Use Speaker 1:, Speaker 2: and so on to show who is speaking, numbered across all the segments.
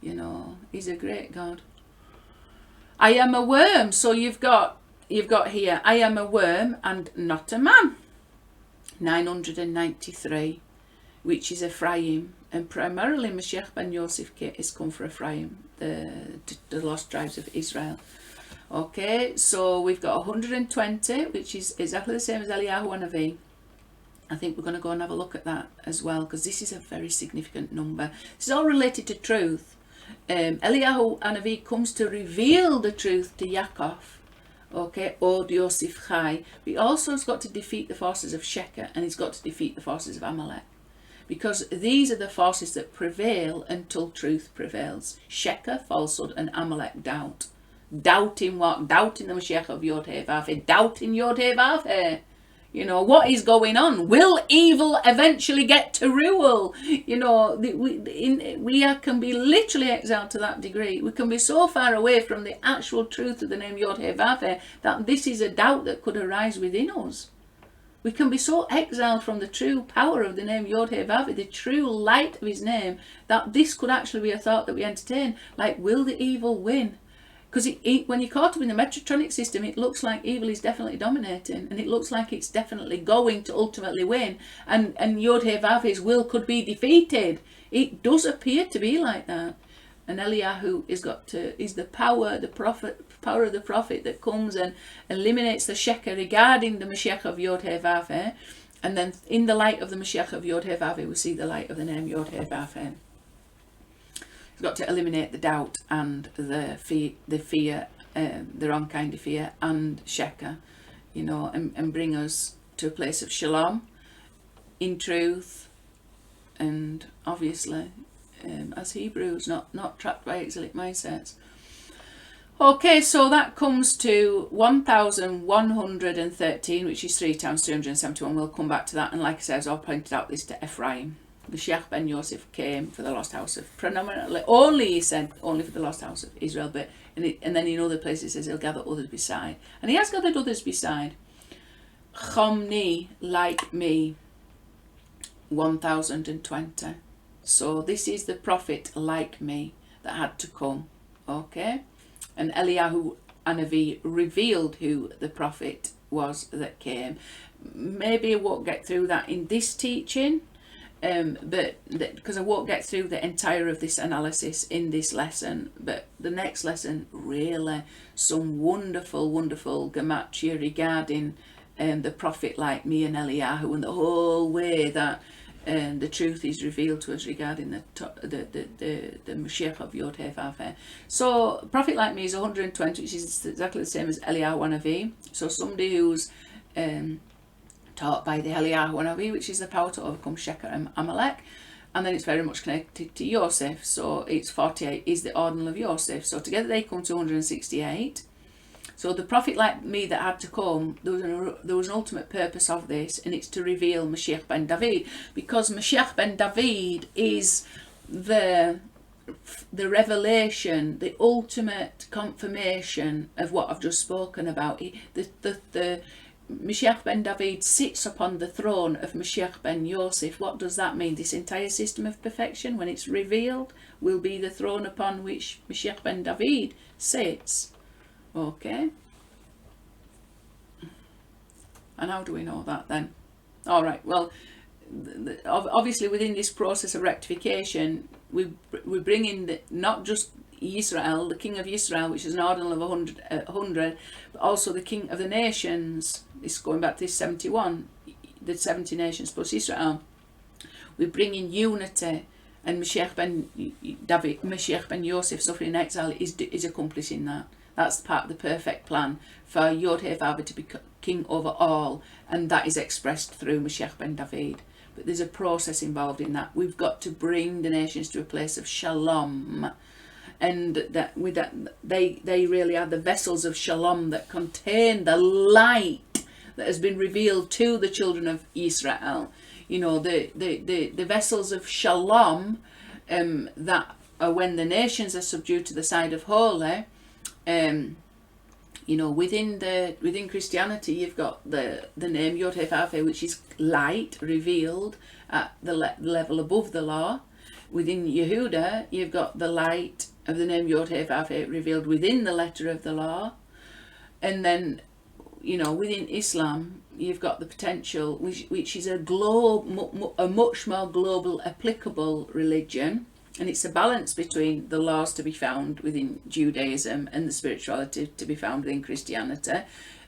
Speaker 1: You know, he's a great God. I am a worm. So you've got here, I am a worm and not a man. 993, which is Ephraim, and primarily Moshiach ben Yosef is come for Ephraim, the lost tribes of Israel. Okay, so we've got 120, which is exactly the same as Eliyahu Hanavi. I think we're going to go and have a look at that as well, because this is a very significant number. This is all related to truth. Eliyahu Hanavi comes to reveal the truth to Yaakov. Okay, Od Yosef Chai. But he also has got to defeat the forces of Shekah, and he's got to defeat the forces of Amalek. Because these are the forces that prevail until truth prevails. Shekah, falsehood, and Amalek, doubt. Doubting what? Doubting the Moshiach of YHWH. Doubting YHWH. You know, what is going on? Will evil eventually get to rule? You know, we can be literally exiled to that degree. We can be so far away from the actual truth of the name YHWH that this is a doubt that could arise within us. We can be so exiled from the true power of the name YHWH, the true light of his name, that this could actually be a thought that we entertain. Like, will the evil win? Because when you're caught up in the Mechatronic system, it looks like evil is definitely dominating, and it looks like it's definitely going to ultimately win, and YHWH's will could be defeated. It does appear to be like that. And Eliyahu is the power of the prophet that comes and eliminates the Shekah regarding the Moshiach of YHWH, and then in the light of the Moshiach of YHWH, we see the light of the name YHWH. Got to eliminate the doubt and the fear, the wrong kind of fear, and Shekah, you know, and bring us to a place of Shalom in truth, and obviously as Hebrews, not trapped by exilic mindsets. Okay, so that comes to 1,113, which is 3 times 271. We'll come back to that, and like I said, I've pointed out this to Ephraim. Moshiach ben Yosef came for the lost house of, predominantly, he said, only for the lost house of Israel, but and then in other places it says he'll gather others beside. And he has gathered others beside. Chomni, like me, 1,020. So this is the prophet like me that had to come. Okay? And Eliyahu Hanavi revealed who the prophet was that came. Maybe I won't get through that in this teaching. But because I won't get through the entire of this analysis in this lesson, but the next lesson, really some wonderful gematria regarding the prophet like me and Eliyahu, and the whole way that the truth is revealed to us regarding the Moshiach of YHWH. So prophet like me is 120, which is exactly the same as Eliyahu Hanavi. So somebody who's taught by the Eliyahu Hanavi, which is the power to overcome Shekah and Amalek, and then it's very much connected to Yosef. So it's 48 is the ordinal of Yosef. So together they come to 168. So the prophet like me that had to come, there was an ultimate purpose of this, and it's to reveal Moshiach ben David, because Moshiach ben David is the revelation, the ultimate confirmation of what I've just spoken about. The Moshiach ben David sits upon the throne of Moshiach ben Yosef. What does that mean? This entire system of perfection, when it's revealed, will be the throne upon which Moshiach ben David sits. Okay. And how do we know that then? All right, well, obviously within this process of rectification, we bring in not just Israel, the king of Israel, which is an ordinal of 100, but also the king of the nations. This going back to this 71, the 70 nations plus Israel. We bring in unity, and Moshiach ben Yosef suffering in exile is accomplishing that. That's part of the perfect plan for YHWH to be king over all, and that is expressed through Moshiach ben David. But there's a process involved in that. We've got to bring the nations to a place of Shalom, and that with that they really are the vessels of Shalom that contain the light that has been revealed to the children of Israel. You know, the vessels of Shalom, that are when the nations are subdued to the side of holy. You know, within Christianity, you've got the name YHWH, which is light revealed at the level above the law. Within Yehuda, you've got the light of the name YHWH revealed within the letter of the law. And then, within Islam, you've got the potential, which is a much more global, applicable religion. And it's a balance between the laws to be found within Judaism and the spirituality to be found within Christianity.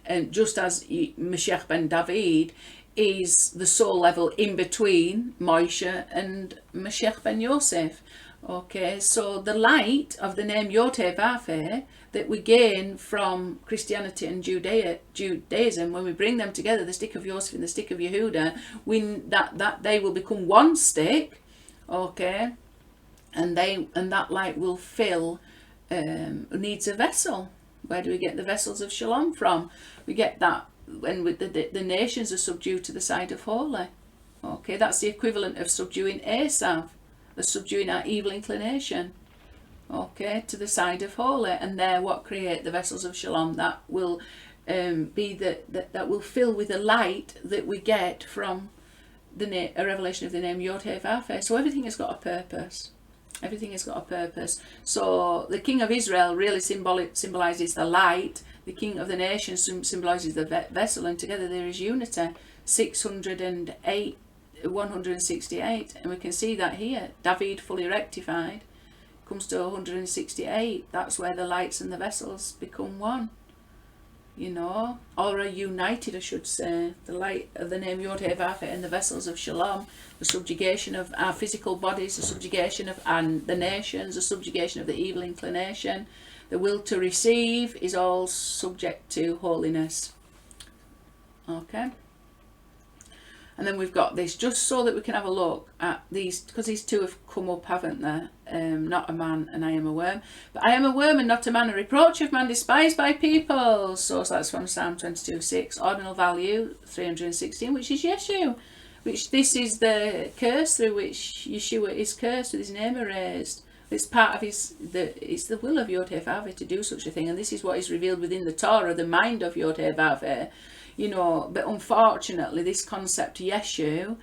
Speaker 1: And just as Moshiach ben David is the soul level in between Michah and Moshiach ben Yosef. Okay, so the light of the name YHWH that we gain from Christianity and Judaism, when we bring them together, the stick of Yosef and the stick of Yehuda, that they will become one stick. Okay, and that light will fill needs a vessel. Where do we get the vessels of Shalom from? We get that when the nations are subdued to the side of holy. Okay, that's the equivalent of subduing Esav, of subduing our evil inclination. Okay, to the side of holy, and they're what create the vessels of Shalom that will be that will fill with the light that we get from a revelation of the name YHWH. So everything has got a purpose. Everything has got a purpose. So the King of Israel really symbolises the light. The King of the nations symbolises the vessel, and together there is unity. 608, 168, and we can see that here. David fully rectified comes to 168. That's where the lights and the vessels become one. Or are united, I should say. The light of the name YHWH and the vessels of Shalom, the subjugation of our physical bodies, the subjugation of the nations, the subjugation of the evil inclination, the will to receive is all subject to holiness. Okay. And then we've got this, just so that we can have a look at these, because these two have come up, haven't they? Not a man and I am a worm. But I am a worm and not a man, a reproach of man, despised by people. So that's from Psalm 22:6. Ordinal value 316, which is Yeshu. Which this is the curse through which Yeshua is cursed, with his name erased. It's part of it's the will of YHWH to do such a thing. And this is what is revealed within the Torah, the mind of YHWH. But unfortunately this concept Yeshu,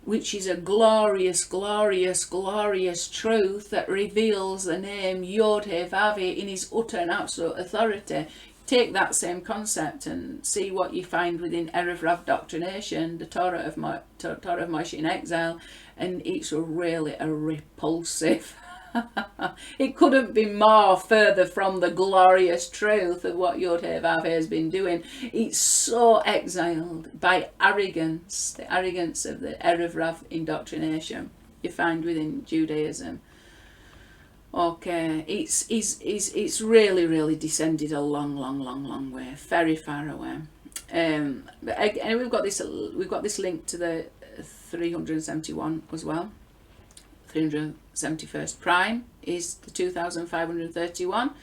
Speaker 1: which is a glorious, glorious, glorious truth that reveals the name YHWH in his utter and absolute authority. Take that same concept and see what you find within Erev Rav doctrination, the Torah of Moshiach in exile, and it's really a repulsive. It couldn't be more further from the glorious truth of what YHWH has been doing. It's so exiled by arrogance, the arrogance of the Erev Rav indoctrination you find within Judaism. Okay, it's really descended a long way, very far away. But again, we've got this link to the 371 as well. 371st prime is the 2531,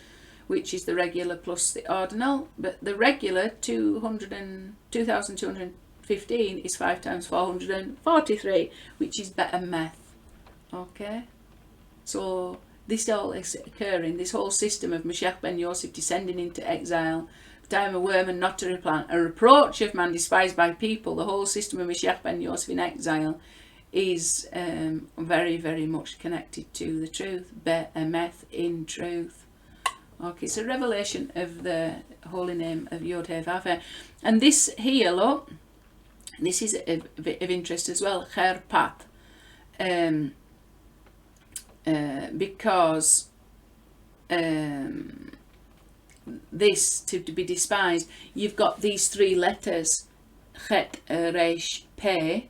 Speaker 1: which is the regular plus the ordinal, but the regular 2215 is 5 times 443, which is better math. Okay, so this all is occurring, this whole system of Moshiach ben Yosef descending into exile, that I am a worm and not a replant, a reproach of man, despised by people. The whole system of Moshiach ben Yosef in exile is very, very much connected to the truth, Be'emeth, in truth. Okay, it's a revelation of the holy name of YHWH. And this here, look, this is of interest as well, Cherpat, because this, to be despised, you've got these three letters, Chet, Resh, Peh,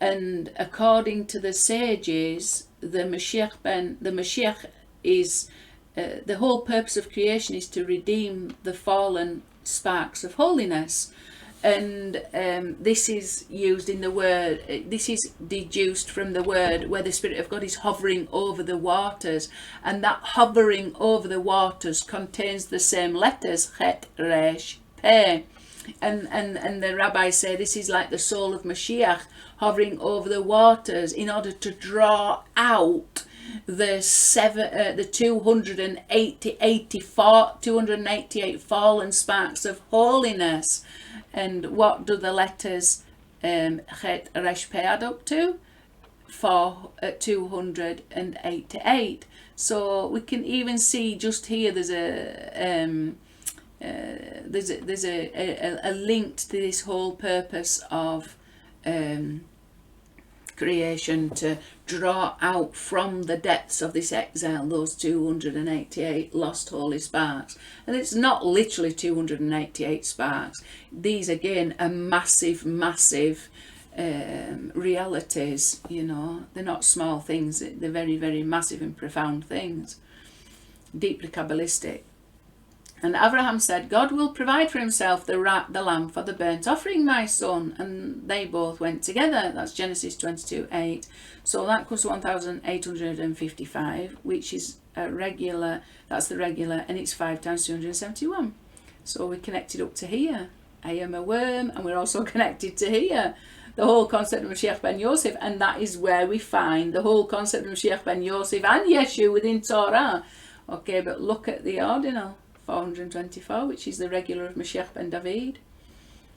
Speaker 1: and according to the sages, the Moshiach is the whole purpose of creation is to redeem the fallen sparks of holiness, and this is used in the word. This is deduced from the word where the Spirit of God is hovering over the waters, and that hovering over the waters contains the same letters, Chet, Resh, Peh. And the rabbis say this is like the soul of Moshiach hovering over the waters in order to draw out the 288 fallen sparks of holiness. And what do the letters Chet, Resh, Peh add up to? 288. So we can even see just here there's a link to this whole purpose of creation, to draw out from the depths of this exile those 288 lost holy sparks. And it's not literally 288 sparks. These again are massive realities, you know. They're not small things, they're very, very massive and profound things, deeply Kabbalistic. And Abraham said, God will provide for himself the lamb for the burnt offering, my son. And they both went together. That's Genesis 22:8. So that goes to 1855, which is a regular, that's the regular, and it's 5 times 271. So we're connected up to here. I am a worm, and we're also connected to here. The whole concept of Moshiach ben Yosef, and that is where we find the whole concept of Moshiach ben Yosef and Yeshu within Torah. Okay, but look at the ordinal. 424, which is the regular of Moshiach ben David.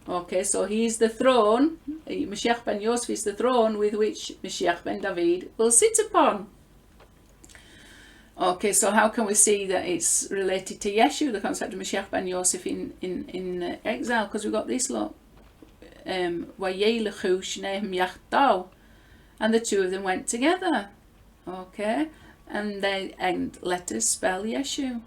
Speaker 1: Okay, so he is the throne, Moshiach ben Yosef is the throne with which Moshiach ben David will sit upon. Okay, so how can we see that it's related to Yeshu, the concept of Moshiach ben Yosef in exile? Because we've got this, look, YHWH shnehem yachdav, and the two of them went together. Okay, and letters spell Yeshu.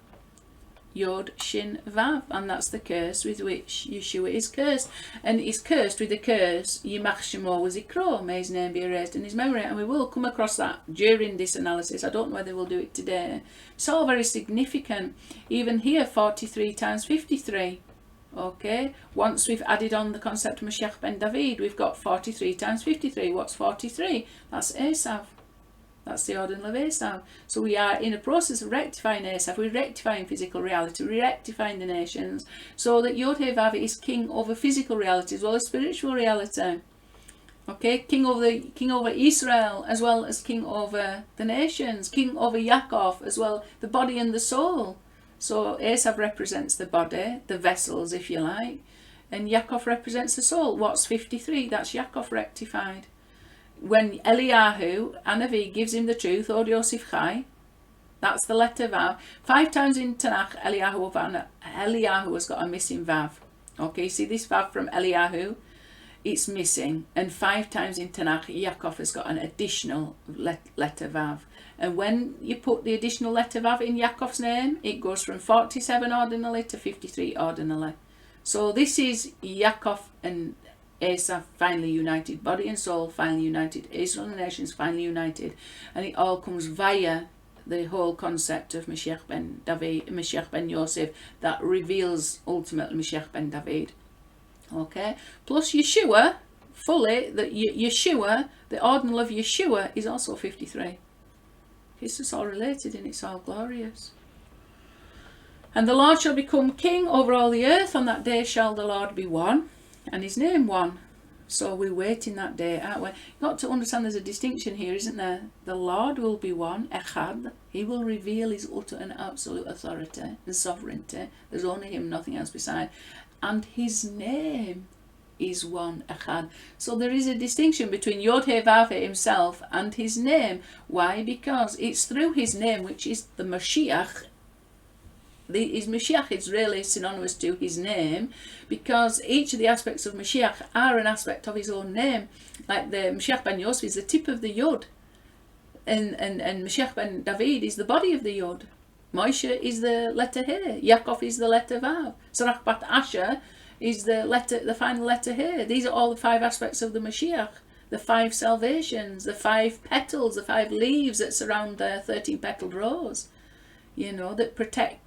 Speaker 1: Yod, Shin, Vav, and that's the curse with which Yeshua is cursed. And he's cursed with the curse, Yimach Shemo Zikro, may his name be erased in his memory. And we will come across that during this analysis. I don't know whether we'll do it today. It's all very significant. Even here, 43 times 53. Okay, once we've added on the concept of Moshiach ben David, we've got 43 times 53. What's 43? That's Esav. That's the ordinal of Esav. So we are in a process of rectifying Esav. We're rectifying physical reality. We're rectifying the nations, so that YHWH is king over physical reality as well as spiritual reality. Okay, king over Israel as well as king over the nations. King over Yaakov as well, the body and the soul. So Esav represents the body, the vessels, if you like, and Yaakov represents the soul. What's 53? That's Yaakov rectified. When Eliyahu, Anavi, gives him the truth, Od Yosef Chai, that's the letter Vav. 5 times in Tanakh, Eliyahu has got a missing Vav. Okay, see this Vav from Eliyahu, it's missing. And 5 times in Tanakh, Yaakov has got an additional letter Vav. And when you put the additional letter Vav in Yaakov's name, it goes from 47 ordinally to 53 ordinally. So this is Yaakov and Esav finally united, body and soul finally united, Israel and the nations finally united, and it all comes via the whole concept of Moshiach ben David, Moshiach ben Yosef, that reveals ultimately Moshiach ben David. Okay, plus Yeshua, fully, that Yeshua, the ordinal of Yeshua, is also 53. It's just all related and it's all glorious. And the Lord shall become king over all the earth. On that day shall the Lord be one, and his name one. So we're waiting that day, aren't we? You've got to understand there's a distinction here, isn't there? The Lord will be one, echad. He will reveal his utter and absolute authority and sovereignty. There's only him, nothing else beside. And his name is one, echad. So there is a distinction between YHWH himself and his name. Why? Because it's through his name, which is the Moshiach. His Moshiach is really synonymous to his name, because each of the aspects of Moshiach are an aspect of his own name. Like the Moshiach ben Yosef is the tip of the Yod, and Moshiach ben David is the body of the Yod. Michah is the letter He. Yaakov is the letter Vav. Sarach bat Asher is the final letter He. These are all the 5 aspects of the Moshiach. The 5 salvations, the 5 petals, the 5 leaves that surround the 13-petaled rose, you know, that protect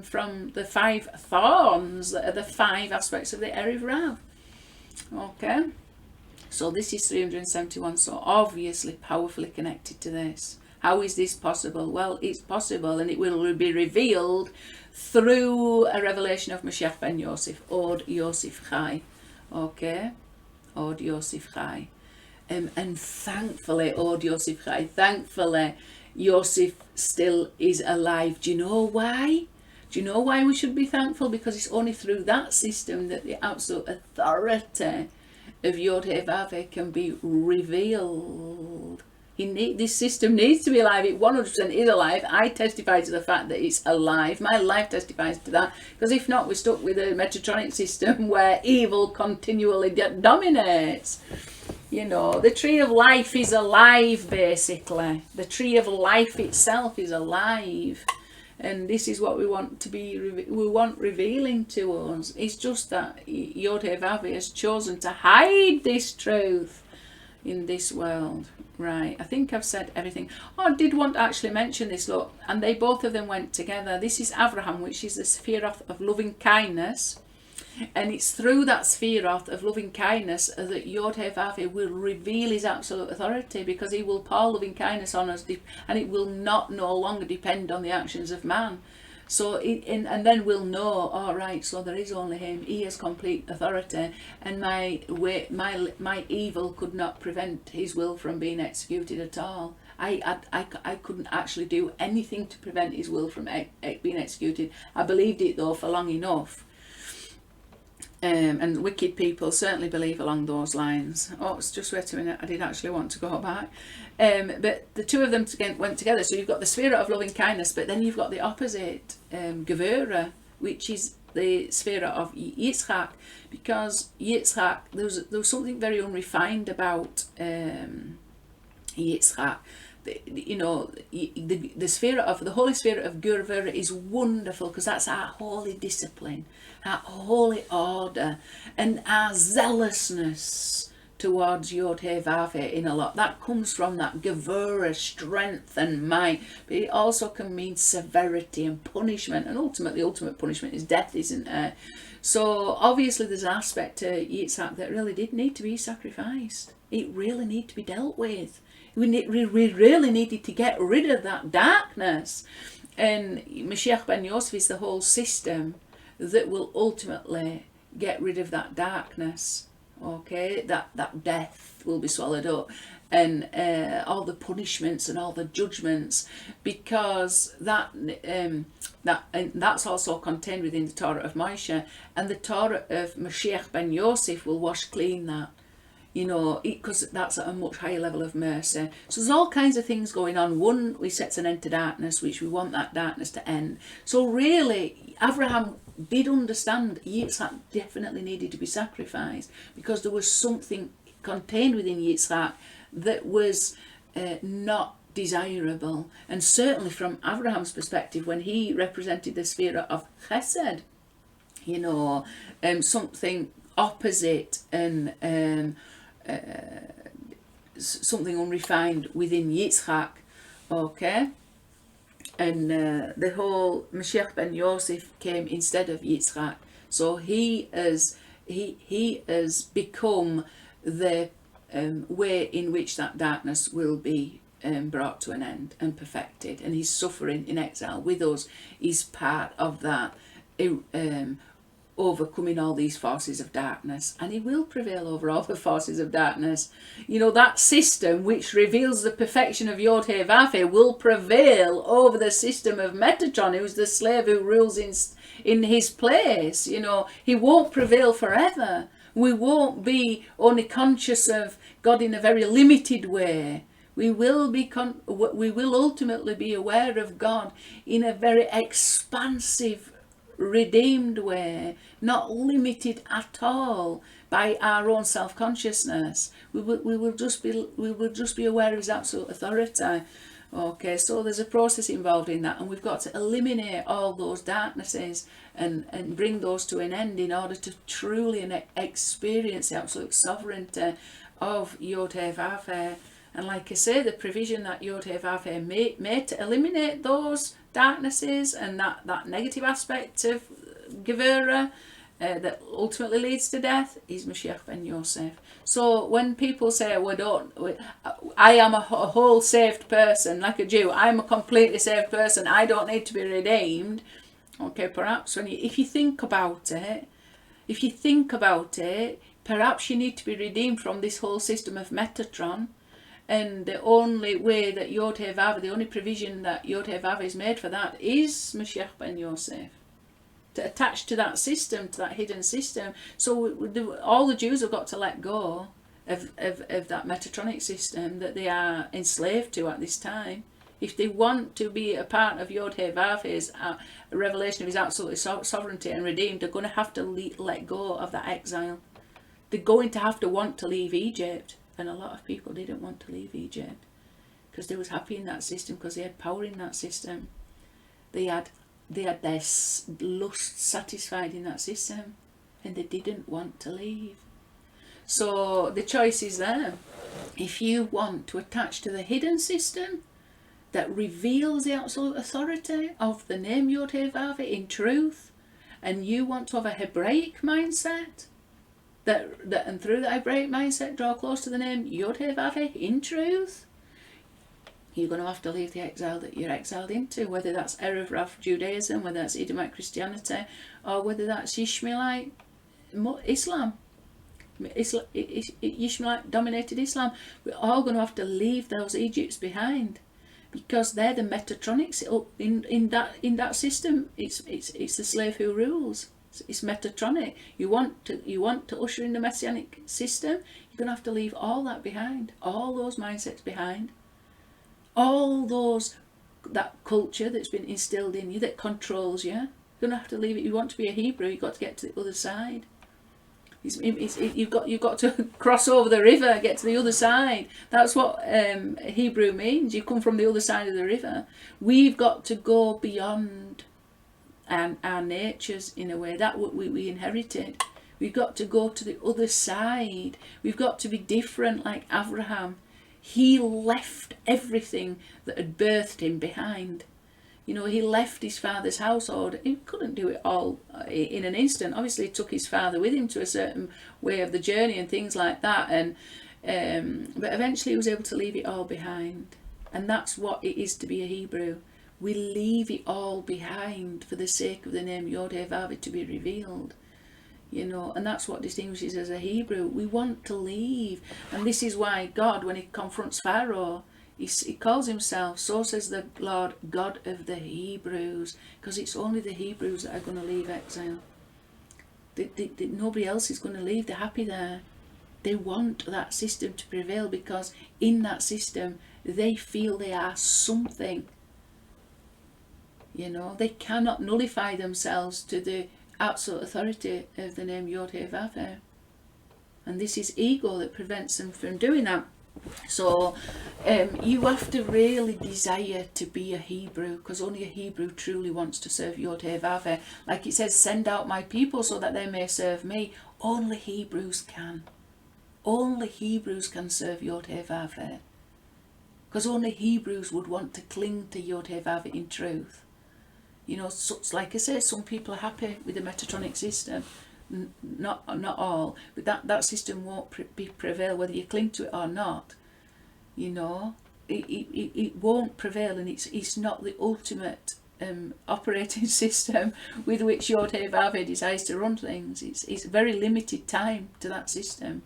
Speaker 1: from the 5 thorns that are the 5 aspects of the Erev Rav. Okay, so this is 371, so obviously powerfully connected to this. How is this possible? Well, it's possible, and it will be revealed through a revelation of Moshiach ben Yosef, Od Yosef Chai. Okay, Od Yosef Chai. And thankfully, Od Yosef Chai, thankfully, Yosef still is alive. Do you know why? Do you know why we should be thankful? Because it's only through that system that the absolute authority of YHWH can be revealed. This system needs to be alive. It 100% is alive. I testify to the fact that it's alive. My life testifies to that. Because if not, we're stuck with a Metatronic system where evil continually dominates. You know, the tree of life is alive, basically. The tree of life itself is alive. And this is what we want to be, we want revealing to us. It's just that YHWH has chosen to hide this truth in this world. Right, I think I've said everything. Oh, I did want to actually mention this, look, and they both of them went together. This is Avraham, which is the Sephiroth of loving kindness, and it's through that Sephiroth of loving kindness that YHWH will reveal his absolute authority, because he will pour loving kindness on us, and it will no longer depend on the actions of man. So, and then we'll know, all right, so there is only him. He has complete authority, and my evil could not prevent his will from being executed at all. I couldn't actually do anything to prevent his will from being executed. I believed it, though, for long enough. And wicked people certainly believe along those lines. Oh, it's just wait a minute, I did actually want to go back. But the two of them went together. So you've got the spirit of loving kindness, but then you've got the opposite, Gevurah, which is the sphere of Yitzchak, because Yitzchak, there was something very unrefined about Yitzchak. The sphere of the holy spirit of Gevurah is wonderful, because that's our holy discipline, our holy order, and our zealousness towards YHWH in a lot. That comes from that Gevurah, strength and might, but it also can mean severity and punishment, and ultimately the ultimate punishment is death, isn't it? So obviously there's an aspect to Yitzhak that really did need to be sacrificed. It really needed to be dealt with. We really needed to get rid of that darkness. And Moshiach ben Yosef is the whole system that will ultimately get rid of that darkness. Okay, that death will be swallowed up, and all the punishments and all the judgments, because that's also contained within the Torah of Michah, and the Torah of Moshiach ben Yosef will wash clean that. You know, because that's at a much higher level of mercy. So there's all kinds of things going on. One, we sets an end to darkness, which we want that darkness to end. So really, Abraham did understand Yitzhak definitely needed to be sacrificed, because there was something contained within Yitzhak that was not desirable. And certainly from Abraham's perspective, when he represented the sphere of Chesed, you know, something opposite and something unrefined within Yitzchak, okay, and the whole Moshiach ben Yosef came instead of Yitzchak, so he has become the way in which that darkness will be brought to an end and perfected, and his suffering in exile with us is part of that. Overcoming all these forces of darkness, and he will prevail over all the forces of darkness. You know, that system which reveals the perfection of YHWH will prevail over the system of Metatron, who's the slave who rules in his place. You know, he won't prevail forever. We won't be only conscious of God in a very limited way. We will ultimately be aware of God in a very expansive, redeemed way, not limited at all by our own self-consciousness. We will just be aware of his absolute authority. Okay, so there's a process involved in that, and we've got to eliminate all those darknesses and bring those to an end in order to truly experience the absolute sovereignty of YHWH. And like I say, the provision that YHWH made to eliminate those darknesses and that negative aspect of Gevurah that ultimately leads to death is Moshiach ben Yosef. So when people say, I am a whole saved person, like a Jew, I'm a completely saved person, I don't need to be redeemed. Okay, perhaps if you think about it, perhaps you need to be redeemed from this whole system of Metatron. And the only way that YHWH, the only provision that YHWH is made for that is Moshiach ben Yosef. to attach to that system, to that hidden system. So all the Jews have got to let go of that Metatronic system that they are enslaved to at this time. If they want to be a part of YHWH's revelation of his absolute sovereignty and redeemed, they're going to have to let go of that exile. They're going to have to want to leave Egypt. And a lot of people didn't want to leave Egypt because they was happy in that system, because they had power in that system. They had their lust satisfied in that system, and they didn't want to leave. So the choice is there. If you want to attach to the hidden system that reveals the absolute authority of the name YHWH in truth, and you want to have a Hebraic mindset, and through the Hebraic mindset draw close to the name YHWH in truth, you're going to have to leave the exile that you're exiled into, whether that's Erev Rav Judaism, whether that's Edomite Christianity, or whether that's Ishmaelite Islam, Ishmaelite dominated Islam. We're all going to have to leave those Egypts behind, because they're the Metatronics in that system. It's the slave who rules. It's Metatronic. You want to usher in the Messianic system, you're going to have to leave all that behind, all those mindsets behind, all that culture that's been instilled in you that controls you. You're going to have to leave it. You want to be a Hebrew, you've got to get to the other side. You've got to cross over the river, get to the other side. That's what Hebrew means. You come from the other side of the river. We've got to go beyond our natures in a way that we inherited. We've got to go to the other side. We've got to be different, like Abraham. He left everything that had birthed him behind. You know, he left his father's household. He couldn't do it all in an instant. Obviously, he took his father with him to a certain way of the journey and things like that. But eventually he was able to leave it all behind. And that's what it is to be a Hebrew. We leave it all behind for the sake of the name YHWH to be revealed. You know, and that's what distinguishes us as a Hebrew. We want to leave. And this is why God, when he confronts Pharaoh, he calls himself, so says the Lord, God of the Hebrews, because it's only the Hebrews that are going to leave exile. Nobody else is going to leave. They're happy there. They want that system to prevail, because in that system they feel they are something. You know, they cannot nullify themselves to the absolute authority of the name YHWH. And this is ego that prevents them from doing that. So you have to really desire to be a Hebrew, because only a Hebrew truly wants to serve YHWH. Like it says, send out my people so that they may serve me. Only Hebrews can. Only Hebrews can serve YHWH. Because only Hebrews would want to cling to YHWH in truth. You know, so, like I say, some people are happy with the Metatronic system. Not all, but that system won't prevail whether you cling to it or not. You know, it won't prevail, and it's not the ultimate operating system with which YHWH desires to run things. It's very limited time to that system.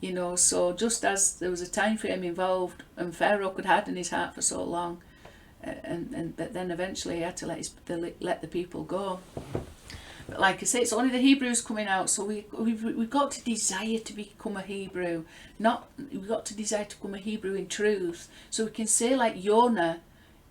Speaker 1: You know, so just as there was a time frame involved, and Pharaoh could harden his heart for so long, but then eventually he had to let the people go. But like I say, it's only the Hebrews coming out, so we've got to desire to become a Hebrew. We've got to desire to become a Hebrew in truth, so we can say like Yonah,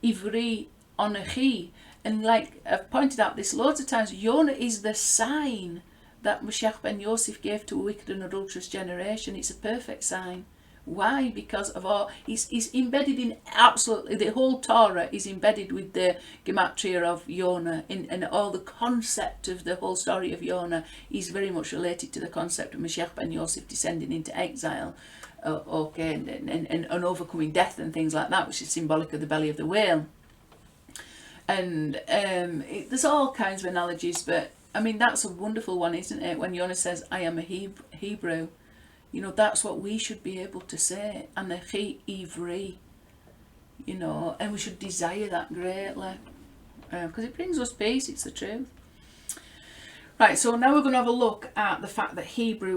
Speaker 1: Ivri Onachi, and like I've pointed out this loads of times, Yonah is the sign that Moshiach ben Yosef gave to a wicked and adulterous generation. It's a perfect sign. Why? Because of all, he's embedded in absolutely, the whole Torah is embedded with the gematria of Yonah, and all the concept of the whole story of Yonah is very much related to the concept of Moshiach ben Yosef descending into exile, and overcoming death and things like that, which is symbolic of the belly of the whale. And there's all kinds of analogies, but I mean, that's a wonderful one, isn't it? When Yonah says, I am a Hebrew. You know, that's what we should be able to say. Anachi Ivri. You know, and we should desire that greatly. Because it brings us peace, it's the truth. Right, so now we're going to have a look at the fact that Hebrew